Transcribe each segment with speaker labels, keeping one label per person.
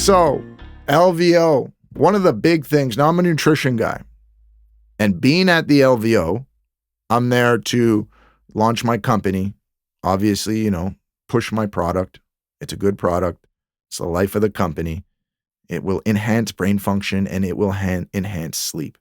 Speaker 1: So, LVO, one of the big things, now I'm a nutrition guy, and being at the LVO, I'm there to launch my company, obviously, push my product. It's a good product. It's the life of the company. It will enhance brain function and it will enhance sleep.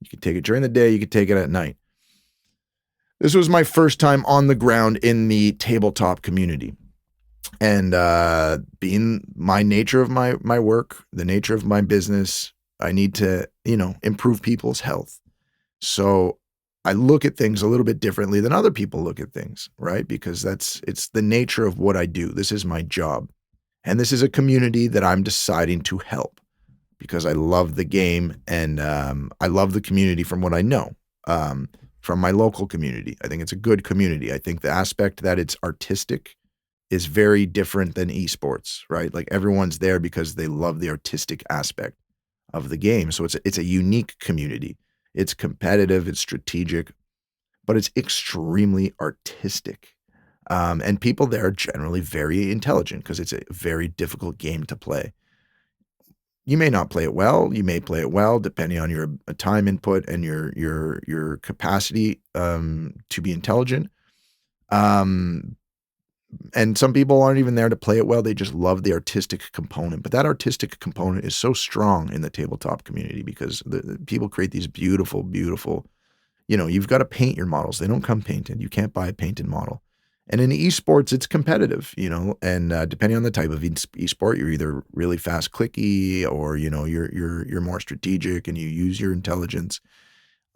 Speaker 1: You can take it during the day, you can take it at night. This was my first time on the ground in the tabletop community. And being my nature of my work, the nature of my business, I need to, improve people's health. So I look at things a little bit differently than other people look at things, right? Because it's the nature of what I do. This is my job. And this is a community that I'm deciding to help because I love the game and I love the community from what I know, from my local community. I think it's a good community. I think the aspect that it's artistic is very different than esports, right? Like everyone's there because they love the artistic aspect of the game. So it's a unique community. It's competitive, it's strategic, but it's extremely artistic. And people there are generally very intelligent because it's a very difficult game to play. You may not play it well. You may play it well, depending on your time input and your capacity to be intelligent. And some people aren't even there to play it well. They just love the artistic component. But that artistic component is so strong in the tabletop community because the people create these beautiful, beautiful, you've got to paint your models. They don't come painted. You can't buy a painted model. And in esports, it's competitive, and depending on the type of esport, you're either really fast clicky or, you're more strategic and you use your intelligence.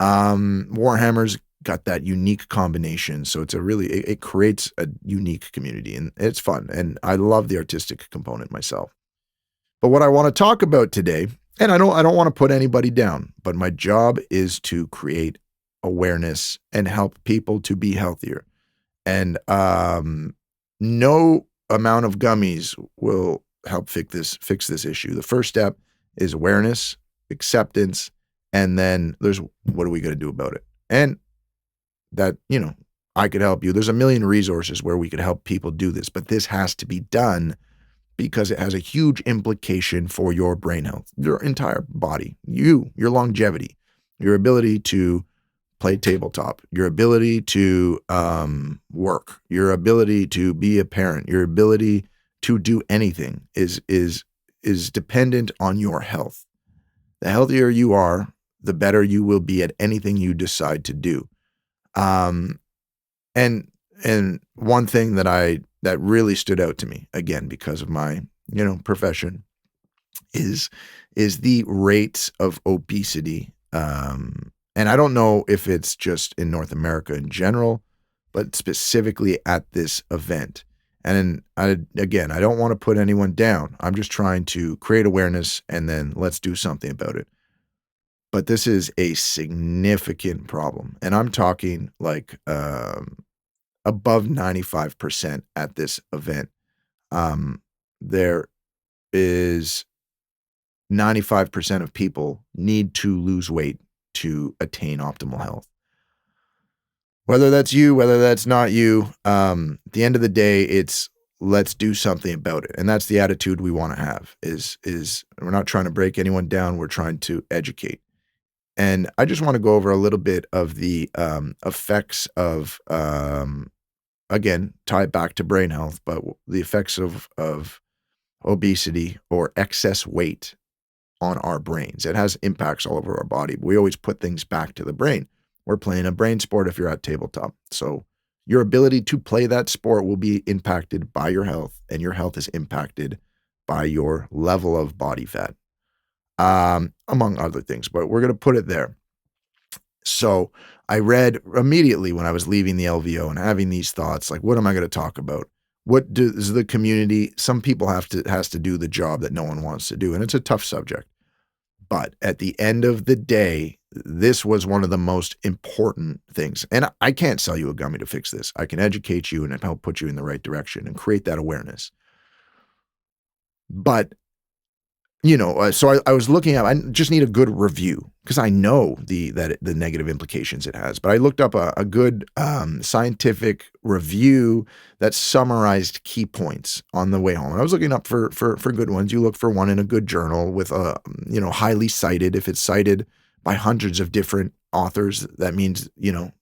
Speaker 1: Warhammer's got that unique combination. So it creates a unique community and it's fun. And I love the artistic component myself. But what I want to talk about today, and I don't want to put anybody down, but my job is to create awareness and help people to be healthier. And no amount of gummies will help fix this issue. The first step is awareness, acceptance, and then there's what are we going to do about it? And that, I could help you. There's a million resources where we could help people do this, but this has to be done because it has a huge implication for your brain health, your entire body, your longevity, your ability to play tabletop, your ability to work, your ability to be a parent, your ability to do anything is dependent on your health. The healthier you are, the better you will be at anything you decide to do. And one thing that really stood out to me, again, because of my, profession is the rates of obesity. And I don't know if it's just in North America in general, but specifically at this event. And I don't want to put anyone down. I'm just trying to create awareness and then let's do something about it. But this is a significant problem. And I'm talking like above 95% at this event. There is 95% of people need to lose weight to attain optimal health. Whether that's you, whether that's not you, at the end of the day, it's let's do something about it. And that's the attitude we want to have is we're not trying to break anyone down. We're trying to educate. And I just want to go over a little bit of the effects of, again, tie it back to brain health, but the effects of obesity or excess weight on our brains. It has impacts all over our body. We always put things back to the brain. We're playing a brain sport if you're at tabletop. So your ability to play that sport will be impacted by your health, and your health is impacted by your level of body fat, among other things, but we're going to put it there. So I read immediately when I was leaving the LVO and having these thoughts, like, what am I going to talk about? What does the community, some people has to do the job that no one wants to do. And it's a tough subject. But at the end of the day, this was one of the most important things. And I can't sell you a gummy to fix this. I can educate you and help put you in the right direction and create that awareness. But So I was looking at, I just need a good review because I know the negative implications it has. But I looked up a good scientific review that summarized key points on the way home. And I was looking up for good ones. You look for one in a good journal with highly cited. If it's cited by hundreds of different authors, that means,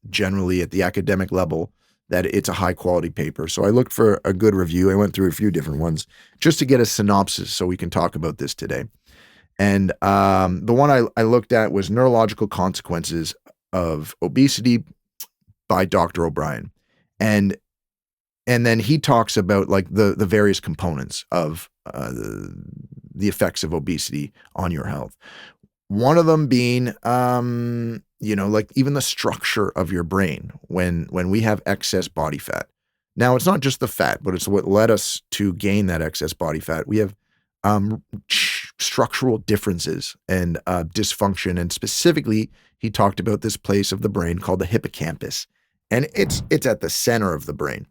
Speaker 1: generally at the academic level, that it's a high quality paper. So I looked for a good review. I went through a few different ones just to get a synopsis so we can talk about this today. And the one I looked at was Neurological Consequences of Obesity by Dr. O'Brien. And then he talks about like the various components of the effects of obesity on your health. One of them being, like even the structure of your brain when we have excess body fat. Now, it's not just the fat, but it's what led us to gain that excess body fat. We have structural differences and dysfunction. And specifically, he talked about this place of the brain called the hippocampus. And it's at the center of the brain.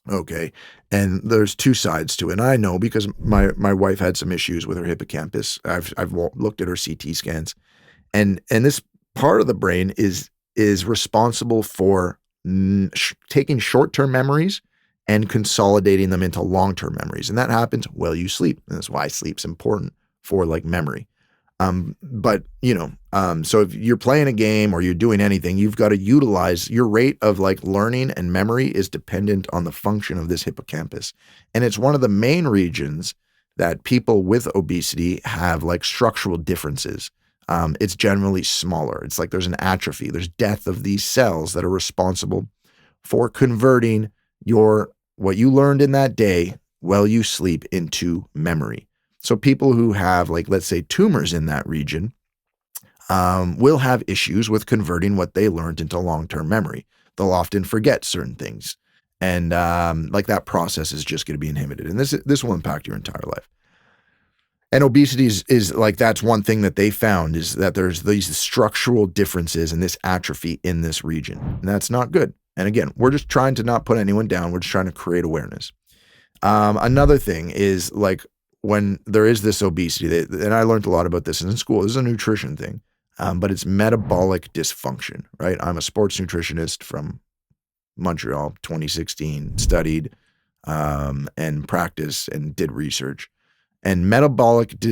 Speaker 1: Okay. And there's two sides to it. And I know because my wife had some issues with her hippocampus. I've looked at her CT scans. And this part of the brain is responsible for taking short-term memories and consolidating them into long-term memories. And that happens while you sleep. And that's why sleep's important for like memory. So if you're playing a game or you're doing anything, you've got to utilize your rate of like learning, and memory is dependent on the function of this hippocampus. And it's one of the main regions that people with obesity have like structural differences. It's generally smaller. It's like there's an atrophy. There's death of these cells that are responsible for converting what you learned in that day while you sleep into memory. So people who have, like, let's say tumors in that region will have issues with converting what they learned into long-term memory. They'll often forget certain things. And like that process is just going to be inhibited. And this will impact your entire life. And obesity is like, that's one thing that they found, is that there's these structural differences and this atrophy in this region. And that's not good. And again, we're just trying to not put anyone down. We're just trying to create awareness. Another thing is like when there is this obesity, and I learned a lot about this in school. This is a nutrition thing, but it's metabolic dysfunction, right? I'm a sports nutritionist from Montreal, 2016, studied and practiced and did research. And metabolic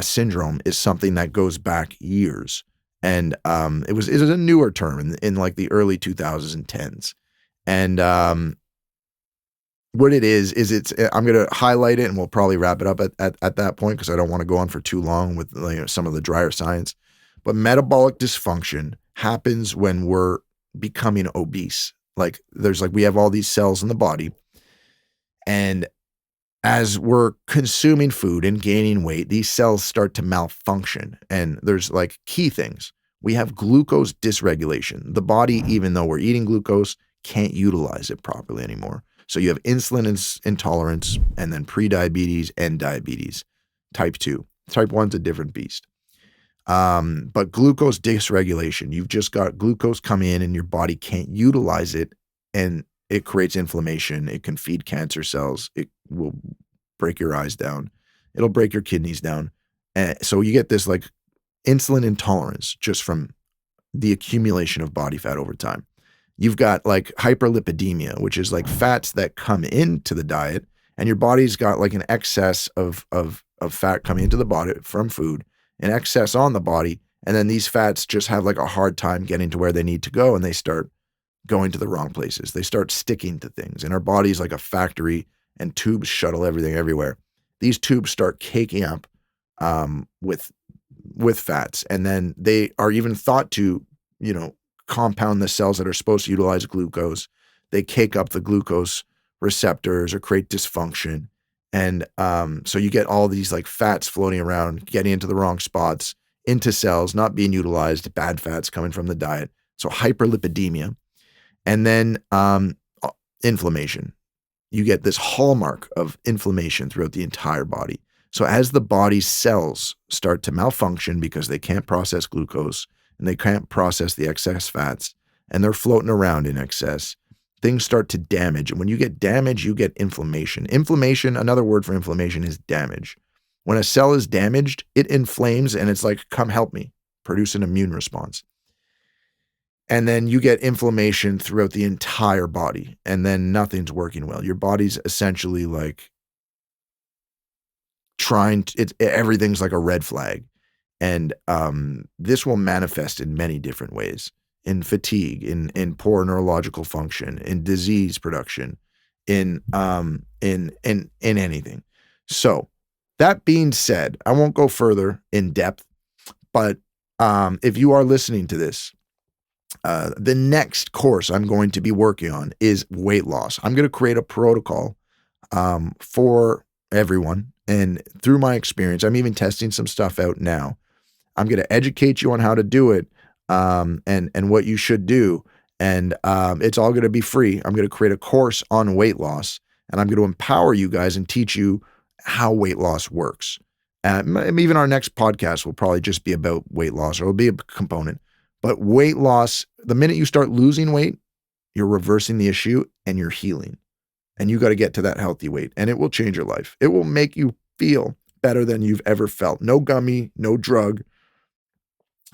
Speaker 1: syndrome is something that goes back years. And it was a newer term in like the early 2010s. And what it is I'm going to highlight it, and we'll probably wrap it up at that point because I don't want to go on for too long with some of the drier science. But metabolic dysfunction happens when we're becoming obese. Like we have all these cells in the body, and as we're consuming food and gaining weight, these cells start to malfunction. And there's like key things. We have glucose dysregulation. The body, even though we're eating glucose, can't utilize it properly anymore. So you have insulin intolerance, and then prediabetes and diabetes. Type 2. Type 1's a different beast. But glucose dysregulation, you've just got glucose come in and your body can't utilize it, and it creates inflammation. It can feed cancer cells. It will break your eyes down. It'll break your kidneys down. And so you get this like insulin intolerance just from the accumulation of body fat over time. You've got like hyperlipidemia, which is like fats that come into the diet, and your body's got like an excess of fat coming into the body from food, an excess on the body. And then these fats just have like a hard time getting to where they need to go, and they start going to the wrong places. They start sticking to things, and our body's like a factory, and tubes shuttle everything everywhere. These tubes start caking up with fats, and then they are even thought to, compound the cells that are supposed to utilize glucose. They cake up the glucose receptors or create dysfunction. And so you get all these like fats floating around, getting into the wrong spots, into cells, not being utilized, bad fats coming from the diet. So hyperlipidemia. And then inflammation. You get this hallmark of inflammation throughout the entire body. So as the body's cells start to malfunction because they can't process glucose and they can't process the excess fats, and they're floating around in excess, things start to damage. And when you get damage, you get inflammation. Inflammation, another word for inflammation, is damage. When a cell is damaged, it inflames and it's like, come help me, produce an immune response. And then you get inflammation throughout the entire body, and then nothing's working well. Your body's essentially like everything's like a red flag. And this will manifest in many different ways, in fatigue, in poor neurological function, in disease production, in anything. So that being said, I won't go further in depth, but if you are listening to this, the next course I'm going to be working on is weight loss. I'm going to create a protocol for everyone. And through my experience, I'm even testing some stuff out now. I'm going to educate you on how to do it and what you should do. And it's all going to be free. I'm going to create a course on weight loss, and I'm going to empower you guys and teach you how weight loss works. Even our next podcast will probably just be about weight loss, or it'll be a component. But weight loss, the minute you start losing weight, you're reversing the issue and you're healing. And you got to get to that healthy weight, and it will change your life. It will make you feel better than you've ever felt. No gummy, no drug,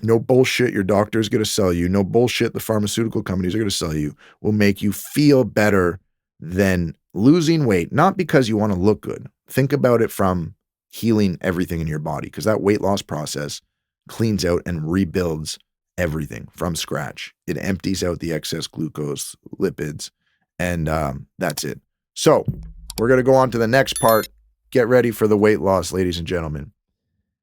Speaker 1: no bullshit your doctor's going to sell you, no bullshit the pharmaceutical companies are going to sell you will make you feel better than losing weight, not because you want to look good. Think about it from healing everything in your body, because that weight loss process cleans out and rebuilds everything from scratch. It empties out the excess glucose, lipids, and that's it. So we're going to go on to the next part. Get ready for the weight loss, ladies and gentlemen.